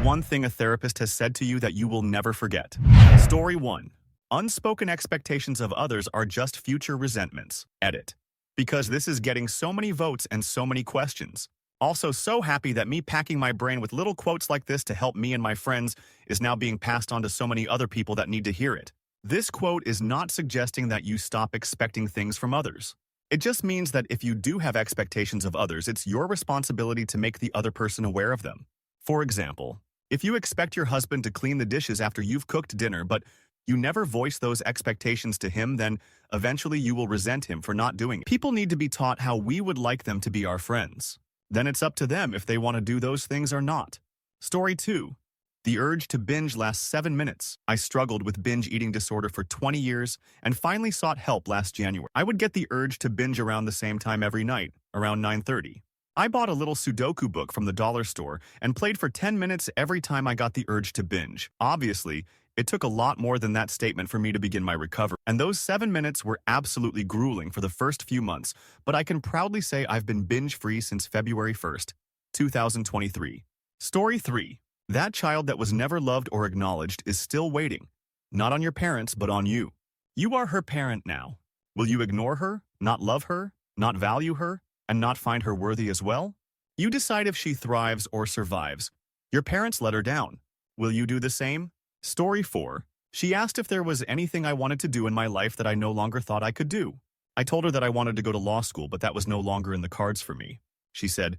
one thing a therapist has said to you that you will never forget? Story 1. Unspoken expectations of others are just future resentments. Edit. Because this is getting so many votes and so many questions. Also so happy that me packing my brain with little quotes like this to help me and my friends is now being passed on to so many other people that need to hear it. This quote is not suggesting that you stop expecting things from others. It just means that if you do have expectations of others, it's your responsibility to make the other person aware of them. For example, if you expect your husband to clean the dishes after you've cooked dinner, but you never voice those expectations to him, then eventually you will resent him for not doing it. People need to be taught how we would like them to be our friends. Then it's up to them if they want to do those things or not. Story 2. The urge to binge lasts 7 minutes. I struggled with binge eating disorder for 20 years and finally sought help last January. I would get the urge to binge around the same time every night, around 9:30. I bought a little Sudoku book from the dollar store and played for 10 minutes every time I got the urge to binge. Obviously, it took a lot more than that statement for me to begin my recovery, and those 7 minutes were absolutely grueling for the first few months, but I can proudly say I've been binge-free since February 1st, 2023. Story 3. That child that was never loved or acknowledged is still waiting. Not on your parents, but on you. You are her parent now. Will you ignore her, not love her, not value her, and not find her worthy as well? You decide if she thrives or survives. Your parents let her down. Will you do the same? Story 4. She asked if there was anything I wanted to do in my life that I no longer thought I could do. I told her that I wanted to go to law school, but that was no longer in the cards for me. She said,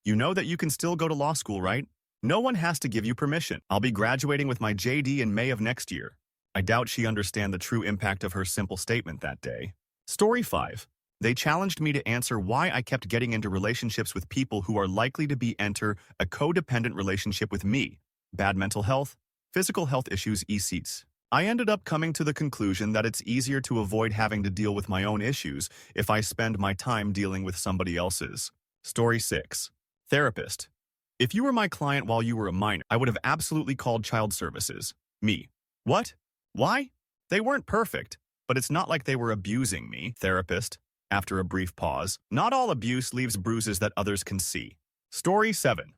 "You know that you can still go to law school, right? No one has to give you permission. I'll be graduating with my JD in May of next year." I doubt she understood the true impact of her simple statement that day. Story 5. They challenged me to answer why I kept getting into relationships with people who are likely to enter a codependent relationship with me. Bad mental health, physical health issues, ECs. I ended up coming to the conclusion that it's easier to avoid having to deal with my own issues if I spend my time dealing with somebody else's. Story 6. Therapist. If you were my client while you were a minor, I would have absolutely called child services. Me. What? Why? They weren't perfect, but it's not like they were abusing me. Therapist. After a brief pause, not all abuse leaves bruises that others can see. Story 7.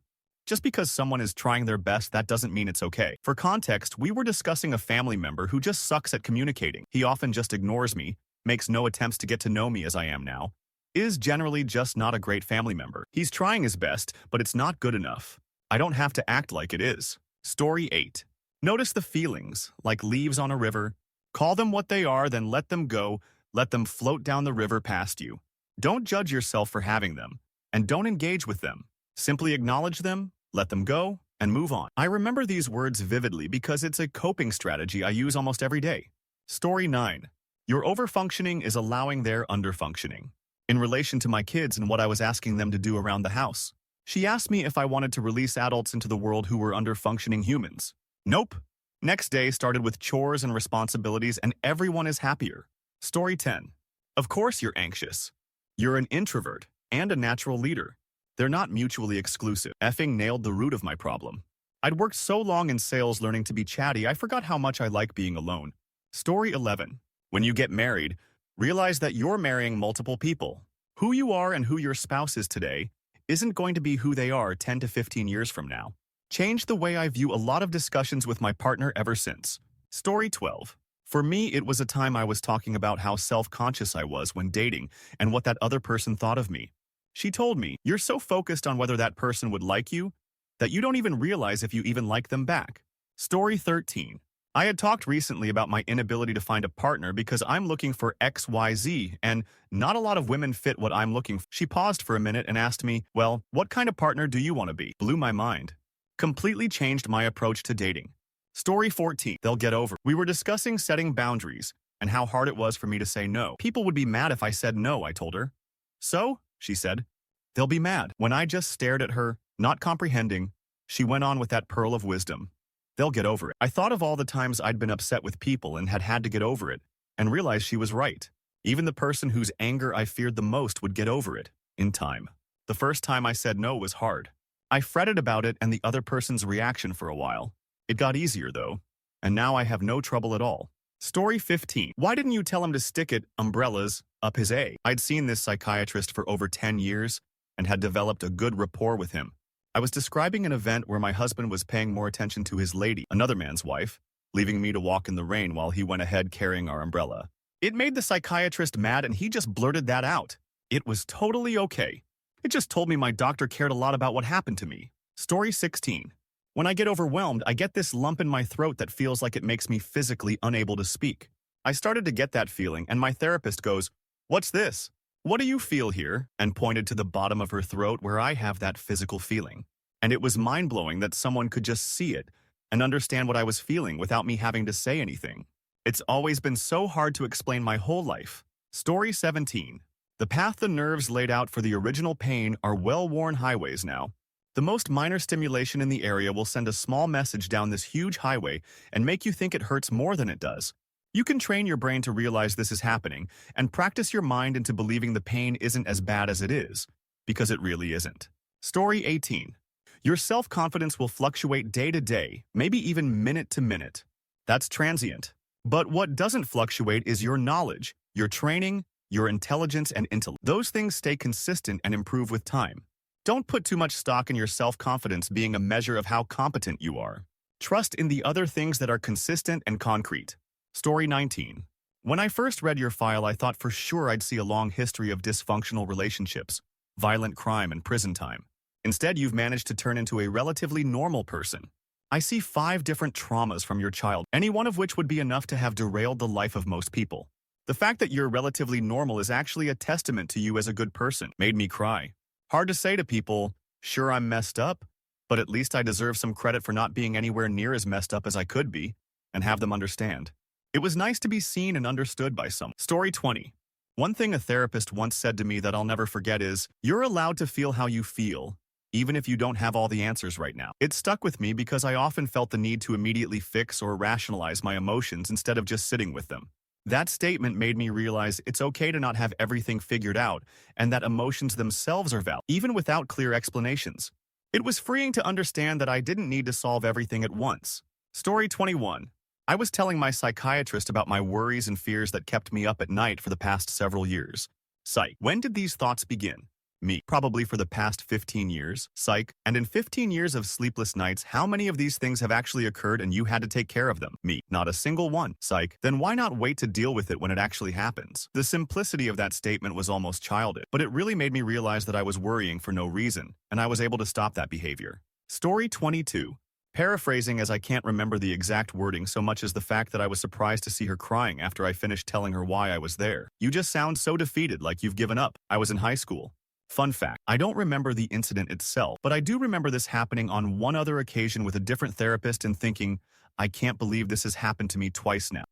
Just because someone is trying their best, that doesn't mean it's okay. For context, we were discussing a family member who just sucks at communicating. He often just ignores me, makes no attempts to get to know me as I am now, is generally just not a great family member. He's trying his best, but it's not good enough. I don't have to act like it is. Story 8. Notice the feelings, like leaves on a river. Call them what they are, then let them go. Let them float down the river past you. Don't judge yourself for having them, and don't engage with them. Simply acknowledge them, let them go, and move on. I remember these words vividly because it's a coping strategy I use almost every day. Story 9. Your overfunctioning is allowing their underfunctioning. In relation to my kids and what I was asking them to do around the house, she asked me if I wanted to release adults into the world who were underfunctioning humans. Nope. Next day started with chores and responsibilities, and everyone is happier. Story 10. Of course you're anxious. You're an introvert and a natural leader. They're not mutually exclusive. Effing nailed the root of my problem. I'd worked so long in sales learning to be chatty, I forgot how much I like being alone. Story 11. When you get married, realize that you're marrying multiple people. Who you are and who your spouse is today isn't going to be who they are 10 to 15 years from now. Changed the way I view a lot of discussions with my partner ever since. Story 12. For me, it was a time I was talking about how self-conscious I was when dating and what that other person thought of me. She told me, "You're so focused on whether that person would like you that you don't even realize if you even like them back." Story 13. I had talked recently about my inability to find a partner because I'm looking for XYZ, and not a lot of women fit what I'm looking for. She paused for a minute and asked me, "Well, what kind of partner do you want to be?" Blew my mind. Completely changed my approach to dating. Story 14. They'll get over. We were discussing setting boundaries and how hard it was for me to say no. People would be mad if I said no, I told her. So, she said, they'll be mad. When I just stared at her, not comprehending, she went on with that pearl of wisdom. They'll get over it. I thought of all the times I'd been upset with people and had to get over it, and realized she was right. Even the person whose anger I feared the most would get over it, in time. The first time I said no was hard. I fretted about it and the other person's reaction for a while. It got easier though, and now I have no trouble at all. Story 15. Why didn't you tell him to stick umbrellas up his A? I'd seen this psychiatrist for over 10 years and had developed a good rapport with him. I was describing an event where my husband was paying more attention to his lady, another man's wife, leaving me to walk in the rain while he went ahead carrying our umbrella. It made the psychiatrist mad and he just blurted that out. It was totally okay. It just told me my doctor cared a lot about what happened to me. Story 16. When I get overwhelmed, I get this lump in my throat that feels like it makes me physically unable to speak. I started to get that feeling and my therapist goes, "What's this? What do you feel here?" and pointed to the bottom of her throat where I have that physical feeling. And it was mind-blowing that someone could just see it and understand what I was feeling without me having to say anything. It's always been so hard to explain my whole life. Story 17. The path the nerves laid out for the original pain are well-worn highways now. The most minor stimulation in the area will send a small message down this huge highway and make you think it hurts more than it does. You can train your brain to realize this is happening and practice your mind into believing the pain isn't as bad as it is, because it really isn't. Story 18. Your self-confidence will fluctuate day to day, maybe even minute to minute. That's transient. But what doesn't fluctuate is your knowledge, your training, your intelligence and intellect. Those things stay consistent and improve with time. Don't put too much stock in your self-confidence being a measure of how competent you are. Trust in the other things that are consistent and concrete. Story 19. When I first read your file, I thought for sure I'd see a long history of dysfunctional relationships, violent crime, and prison time. Instead, you've managed to turn into a relatively normal person. I see 5 different traumas from your child, any one of which would be enough to have derailed the life of most people. The fact that you're relatively normal is actually a testament to you as a good person. Made me cry. Hard to say to people, sure, I'm messed up, but at least I deserve some credit for not being anywhere near as messed up as I could be, and have them understand. It was nice to be seen and understood by someone. Story 20. One thing a therapist once said to me that I'll never forget is, you're allowed to feel how you feel, even if you don't have all the answers right now. It stuck with me because I often felt the need to immediately fix or rationalize my emotions instead of just sitting with them. That statement made me realize it's okay to not have everything figured out and that emotions themselves are valid, even without clear explanations. It was freeing to understand that I didn't need to solve everything at once. Story 21. I was telling my psychiatrist about my worries and fears that kept me up at night for the past several years. Psych. When did these thoughts begin? Me. Probably for the past 15 years. Psych. And in 15 years of sleepless nights, how many of these things have actually occurred and you had to take care of them? Me. Not a single one. Psych. Then why not wait to deal with it when it actually happens? The simplicity of that statement was almost childish, but it really made me realize that I was worrying for no reason, and I was able to stop that behavior. Story 22. Paraphrasing, as I can't remember the exact wording so much as the fact that I was surprised to see her crying after I finished telling her why I was there. You just sound so defeated, like you've given up. I was in high school. Fun fact, I don't remember the incident itself, but I do remember this happening on one other occasion with a different therapist and thinking, I can't believe this has happened to me twice now.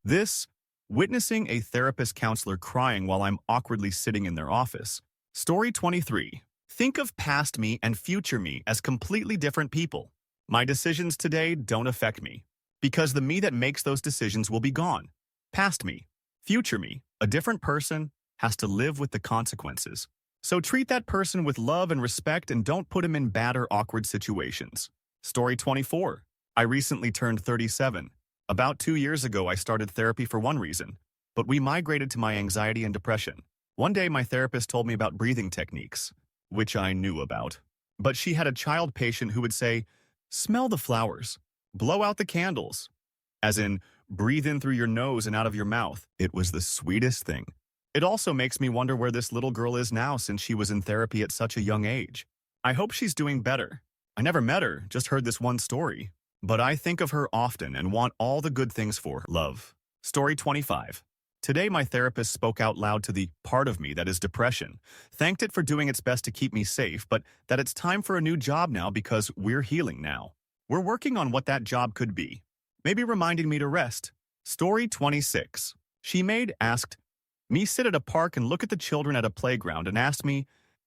Witnessing a therapist counselor crying while I'm awkwardly sitting in their office. Story 23. Think of past me and future me as completely different people. My decisions today don't affect me, because the me that makes those decisions will be gone. Past me, future me, a different person, has to live with the consequences. So treat that person with love and respect and don't put him in bad or awkward situations. Story 24. I recently turned 37. About 2 years ago, I started therapy for one reason, but we migrated to my anxiety and depression. One day, my therapist told me about breathing techniques, which I knew about. But she had a child patient who would say, smell the flowers, blow out the candles, as in breathe in through your nose and out of your mouth. It was the sweetest thing. It also makes me wonder where this little girl is now since she was in therapy at such a young age. I hope she's doing better. I never met her, just heard this one story. But I think of her often and want all the good things for her. Love. Story 25. Today, my therapist spoke out loud to the part of me that is depression, thanked it for doing its best to keep me safe, but that it's time for a new job now because we're healing now. We're working on what that job could be. Maybe reminding me to rest. Story 26. She asked me sit at a park and look at the children at a playground and asked me,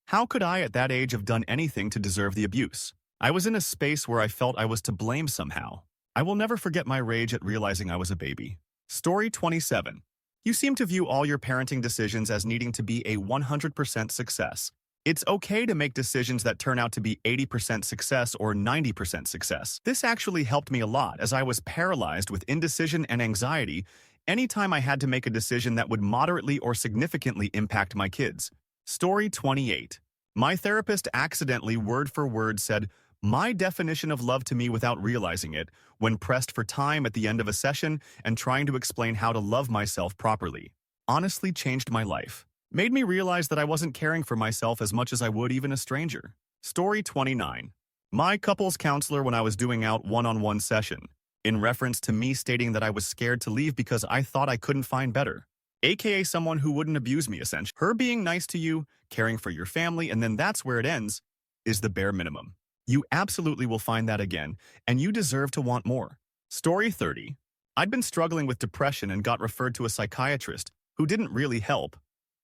how could I at that age have done anything to deserve the abuse? I was in a space where I felt I was to blame somehow. I will never forget my rage at realizing I was a baby. Story 27. You seem to view all your parenting decisions as needing to be a 100% success. It's okay to make decisions that turn out to be 80% success or 90% success. This actually helped me a lot as I was paralyzed with indecision and anxiety anytime I had to make a decision that would moderately or significantly impact my kids. Story 28. My therapist accidentally word for word said, My definition of love to me without realizing it, when pressed for time at the end of a session and trying to explain how to love myself properly, honestly changed my life. Made me realize that I wasn't caring for myself as much as I would even a stranger. Story 29. My couples counselor when I was doing out one-on-one session, in reference to me stating that I was scared to leave because I thought I couldn't find better, aka someone who wouldn't abuse me essentially. Her being nice to you, caring for your family, and then that's where it ends, is the bare minimum. You absolutely will find that again, and you deserve to want more. Story 30. I'd been struggling with depression and got referred to a psychiatrist who didn't really help.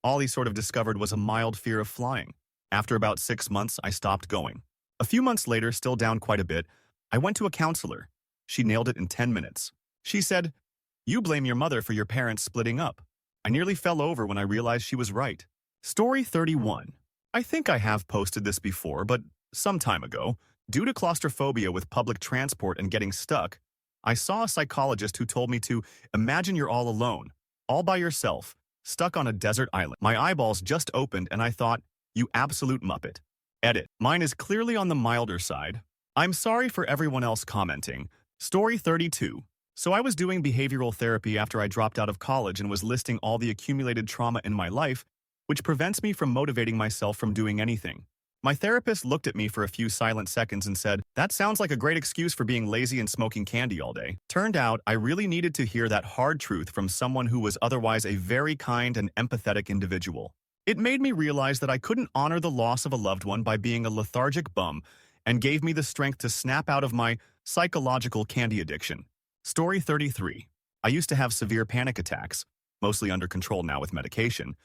All he sort of discovered was a mild fear of flying. After about 6 months, I stopped going. A few months later, still down quite a bit, I went to a counselor. She nailed it in 10 minutes. She said, "You blame your mother for your parents splitting up." I nearly fell over when I realized she was right. Story 31. I think I have posted this before, but some time ago, due to claustrophobia with public transport and getting stuck, I saw a psychologist who told me to imagine you're all alone, all by yourself, stuck on a desert island. My eyeballs just opened and I thought, you absolute muppet. Edit. Mine is clearly on the milder side. I'm sorry for everyone else commenting. Story 32. So I was doing behavioral therapy after I dropped out of college and was listing all the accumulated trauma in my life, which prevents me from motivating myself from doing anything. My therapist looked at me for a few silent seconds and said, "That sounds like a great excuse for being lazy and smoking candy all day." Turned out, I really needed to hear that hard truth from someone who was otherwise a very kind and empathetic individual. It made me realize that I couldn't honor the loss of a loved one by being a lethargic bum, and gave me the strength to snap out of my psychological candy addiction. Story 33. I used to have severe panic attacks, mostly under control now with medication,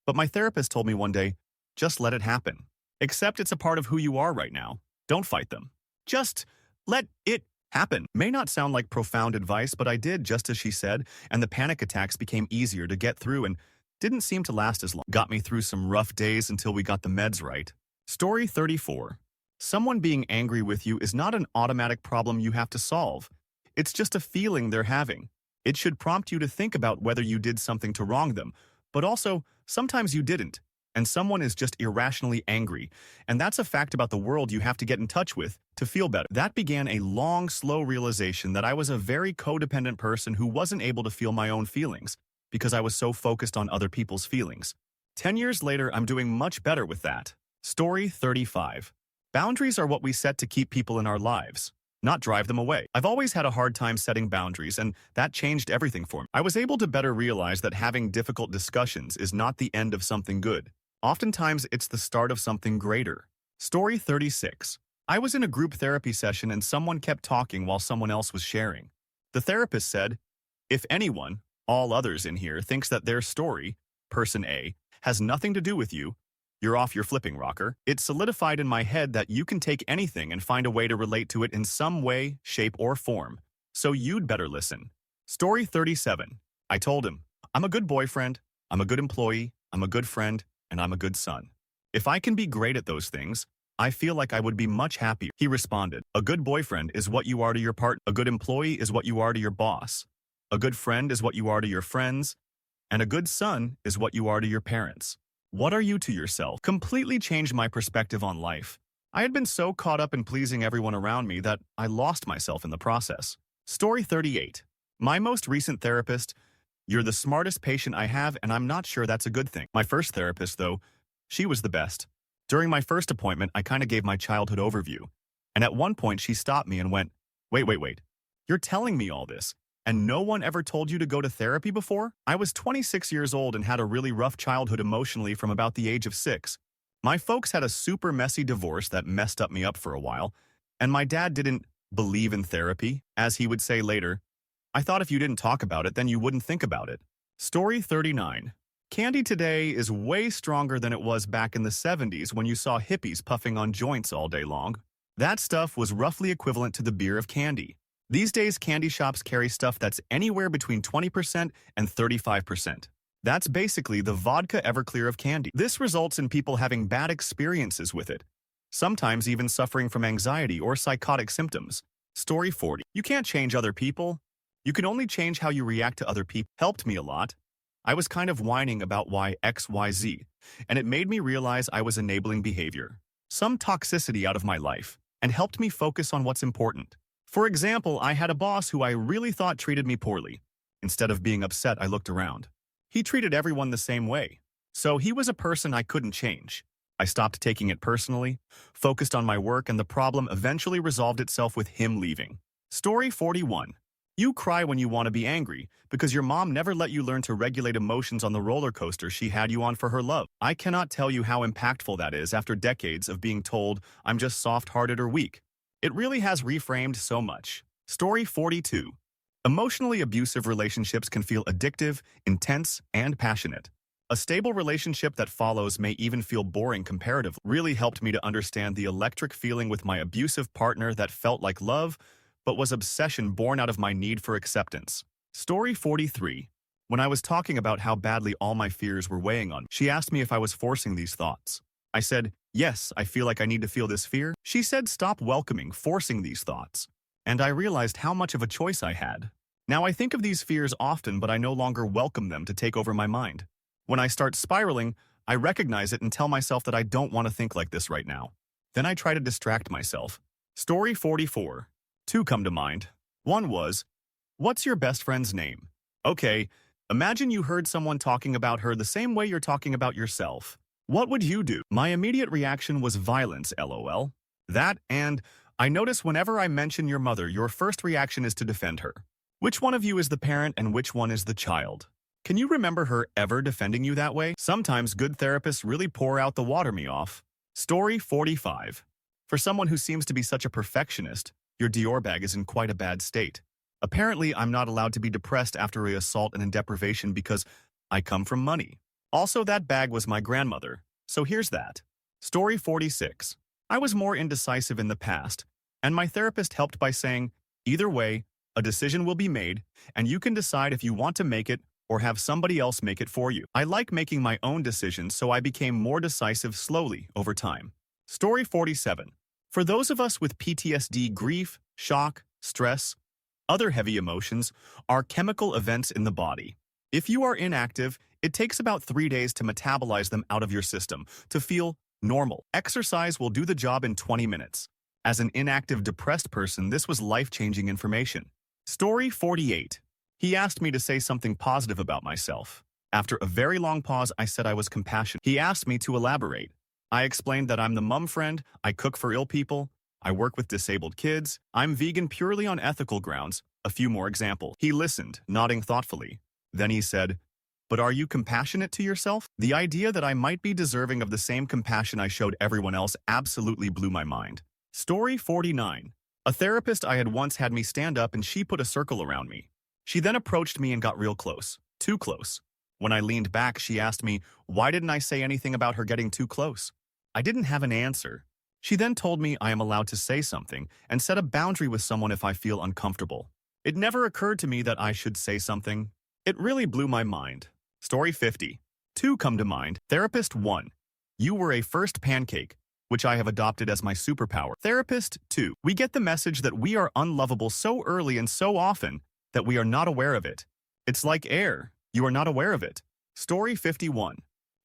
but my therapist told me one day, just let it happen. Accept it's a part of who you are right now. Don't fight them. Just let it happen. May not sound like profound advice, but I did just as she said, and the panic attacks became easier to get through and didn't seem to last as long. Got me through some rough days until we got the meds right. Story 34. Someone being angry with you is not an automatic problem you have to solve. It's just a feeling they're having. It should prompt you to think about whether you did something to wrong them, but also, sometimes you didn't. And someone is just irrationally angry, and that's a fact about the world you have to get in touch with to feel better. That began a long, slow realization that I was a very codependent person who wasn't able to feel my own feelings because I was so focused on other people's feelings. 10 years later, I'm doing much better with that. Story 35. Boundaries are what we set to keep people in our lives, not drive them away. I've always had a hard time setting boundaries, and that changed everything for me. I was able to better realize that having difficult discussions is not the end of something good. Oftentimes, it's the start of something greater. Story 36. I was in a group therapy session and someone kept talking while someone else was sharing. The therapist said, "If anyone, all others in here, thinks that their story, person A, has nothing to do with you, you're off your flipping rocker." It solidified in my head that you can take anything and find a way to relate to it in some way, shape, or form. So you'd better listen. Story 37. I told him, "I'm a good boyfriend, I'm a good employee, I'm a good friend, and I'm a good son. If I can be great at those things, I feel like I would be much happier." He responded, "A good boyfriend is what you are to your partner. A good employee is what you are to your boss. A good friend is what you are to your friends. And a good son is what you are to your parents. What are you to yourself?" Completely changed my perspective on life. I had been so caught up in pleasing everyone around me that I lost myself in the process. Story 38. My most recent therapist, "You're the smartest patient I have, and I'm not sure that's a good thing." My first therapist, though, she was the best. During my first appointment, I kind of gave my childhood overview. And at one point, she stopped me and went, Wait. You're telling me all this, and no one ever told you to go to therapy before?" I was 26 years old and had a really rough childhood emotionally from about the age of 6. My folks had a super messy divorce that messed up me up for a while, and my dad didn't believe in therapy, as he would say later. I thought if you didn't talk about it, then you wouldn't think about it. Story 39. Candy today is way stronger than it was back in the 70s when you saw hippies puffing on joints all day long. That stuff was roughly equivalent to the beer of candy. These days, candy shops carry stuff that's anywhere between 20% and 35%. That's basically the vodka Everclear of candy. This results in people having bad experiences with it, sometimes even suffering from anxiety or psychotic symptoms. Story 40. You can't change other people. You can only change how you react to other people. Helped me a lot. I was kind of whining about why XYZ, and it made me realize I was enabling behavior, some toxicity out of my life. and helped me focus on what's important. For example, I had a boss who I really thought treated me poorly. Instead of being upset, I looked around. He treated everyone the same way. So he was a person I couldn't change. I stopped taking it personally, focused on my work, and the problem eventually resolved itself with him leaving. Story 41. You cry when you want to be angry because your mom never let you learn to regulate emotions on the roller coaster she had you on for her love. I cannot tell you how impactful that is after decades of being told I'm just soft-hearted or weak. It really has reframed so much. Story 42. Emotionally abusive relationships can feel addictive, intense, and passionate. A stable relationship that follows may even feel boring comparatively. Really helped me to understand the electric feeling with my abusive partner that felt like love, but was obsession born out of my need for acceptance. Story 43. When I was talking about how badly all my fears were weighing on me, she asked me if I was forcing these thoughts. I said, yes, I feel like I need to feel this fear. She said stop forcing these thoughts. And I realized how much of a choice I had. Now I think of these fears often, but I no longer welcome them to take over my mind. When I start spiraling, I recognize it and tell myself that I don't want to think like this right now. Then I try to distract myself. Story 44. Two come to mind. One was, what's your best friend's name? Okay, imagine you heard someone talking about her the same way you're talking about yourself. What would you do? My immediate reaction was violence, lol. That, and I notice whenever I mention your mother, your first reaction is to defend her. Which one of you is the parent and which one is the child? Can you remember her ever defending you that way? Sometimes good therapists really pour out the water me off. Story 45. For someone who seems to be such a perfectionist, your Dior bag is in quite a bad state. Apparently, I'm not allowed to be depressed after an assault and in deprivation because I come from money. Also, that bag was my grandmother, so here's that. Story 46. I was more indecisive in the past, and my therapist helped by saying, either way, a decision will be made, and you can decide if you want to make it or have somebody else make it for you. I like making my own decisions, so I became more decisive slowly over time. Story 47. For those of us with PTSD, grief, shock, stress, other heavy emotions are chemical events in the body. If you are inactive, it takes about 3 days to metabolize them out of your system to feel normal. Exercise will do the job in 20 minutes. As an inactive, depressed person, this was life-changing information. Story 48. He asked me to say something positive about myself. After a very long pause, I said I was compassionate. He asked me to elaborate. I explained that I'm the mum friend, I cook for ill people, I work with disabled kids, I'm vegan purely on ethical grounds, a few more examples. He listened, nodding thoughtfully. Then he said, but are you compassionate to yourself? The idea that I might be deserving of the same compassion I showed everyone else absolutely blew my mind. Story 49. A therapist I had once had me stand up and she put a circle around me. She then approached me and got real close. Too close. When I leaned back, she asked me, why didn't I say anything about her getting too close? I didn't have an answer. She then told me I am allowed to say something and set a boundary with someone if I feel uncomfortable. It never occurred to me that I should say something. It really blew my mind. Story 50. Two come to mind. Therapist 1. You were a first pancake, which I have adopted as my superpower. Therapist 2. We get the message that we are unlovable so early and so often that we are not aware of it. It's like air. You are not aware of it. Story 51.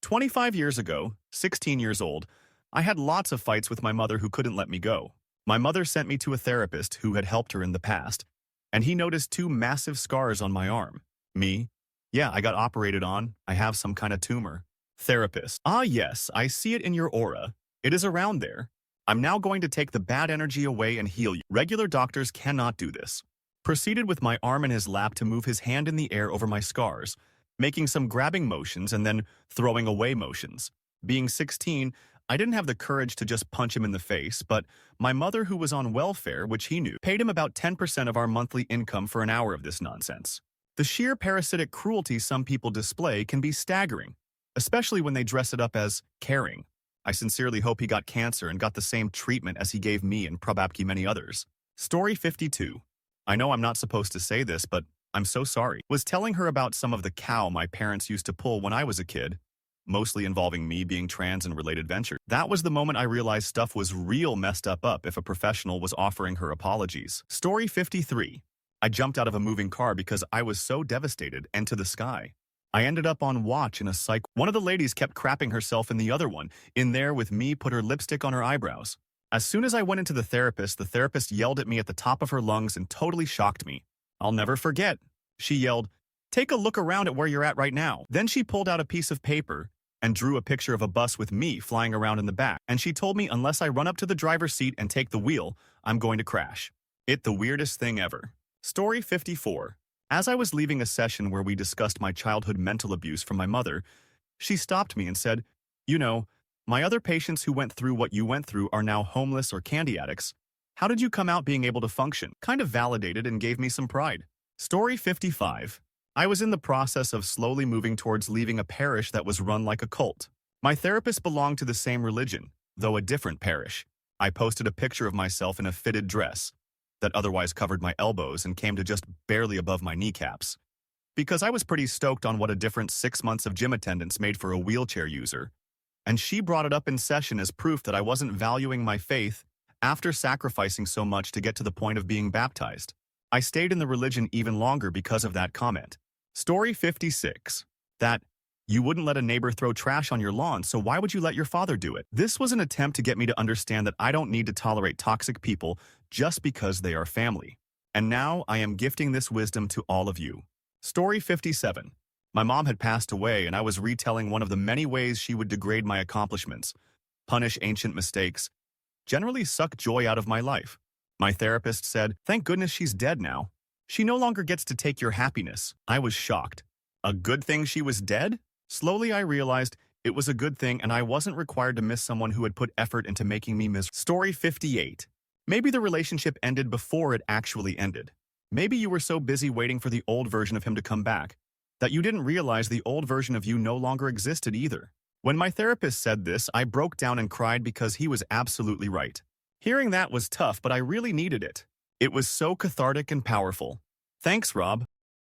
25 years ago, 16 years old, I had lots of fights with my mother who couldn't let me go. My mother sent me to a therapist who had helped her in the past, and he noticed 2 massive scars on my arm. Me? Yeah, I got operated on. I have some kind of tumor. Therapist. Ah, yes, I see it in your aura. It is around there. I'm now going to take the bad energy away and heal you. Regular doctors cannot do this. Proceeded with my arm in his lap to move his hand in the air over my scars, making some grabbing motions and then throwing away motions. Being 16, I didn't have the courage to just punch him in the face, but my mother, who was on welfare, which he knew, paid him about 10% of our monthly income for an hour of this nonsense. The sheer parasitic cruelty some people display can be staggering, especially when they dress it up as caring. I sincerely hope he got cancer and got the same treatment as he gave me and probably many others. Story 52. I know I'm not supposed to say this, but I'm so sorry. Was telling her about some of the cow my parents used to pull when I was a kid, mostly involving me being trans and related ventures. That was the moment I realized stuff was real messed up if a professional was offering her apologies. Story 53. I jumped out of a moving car because I was so devastated and to the sky. I ended up on watch in a psych. One of the ladies kept crapping herself and the other one, in there with me, put her lipstick on her eyebrows. As soon as I went into the therapist yelled at me at the top of her lungs and totally shocked me. I'll never forget. She yelled, "Take a look around at where you're at right now." Then she pulled out a piece of paper and drew a picture of a bus with me flying around in the back. And she told me unless I run up to the driver's seat and take the wheel, I'm going to crash. It the weirdest thing ever. Story 54. As I was leaving a session where we discussed my childhood mental abuse from my mother, she stopped me and said, "You know, my other patients who went through what you went through are now homeless or candy addicts. How did you come out being able to function?" Kind of validated and gave me some pride. Story 55. I was in the process of slowly moving towards leaving a parish that was run like a cult. My therapist belonged to the same religion, though a different parish. I posted a picture of myself in a fitted dress that otherwise covered my elbows and came to just barely above my kneecaps. Because I was pretty stoked on what a different 6 months of gym attendance made for a wheelchair user. And she brought it up in session as proof that I wasn't valuing my faith after sacrificing so much to get to the point of being baptized. I stayed in the religion even longer because of that comment. Story 56. That you wouldn't let a neighbor throw trash on your lawn, so why would you let your father do it? This was an attempt to get me to understand that I don't need to tolerate toxic people just because they are family. And now I am gifting this wisdom to all of you. Story 57. My mom had passed away and I was retelling one of the many ways she would degrade my accomplishments, punish ancient mistakes, generally suck joy out of my life. My therapist said, "Thank goodness she's dead now. She no longer gets to take your happiness." I was shocked. A good thing she was dead? Slowly I realized it was a good thing and I wasn't required to miss someone who had put effort into making me miserable. Story 58. Maybe the relationship ended before it actually ended. Maybe you were so busy waiting for the old version of him to come back that you didn't realize the old version of you no longer existed either. When my therapist said this, I broke down and cried because he was absolutely right. Hearing that was tough, but I really needed it. It was so cathartic and powerful. Thanks, Rob.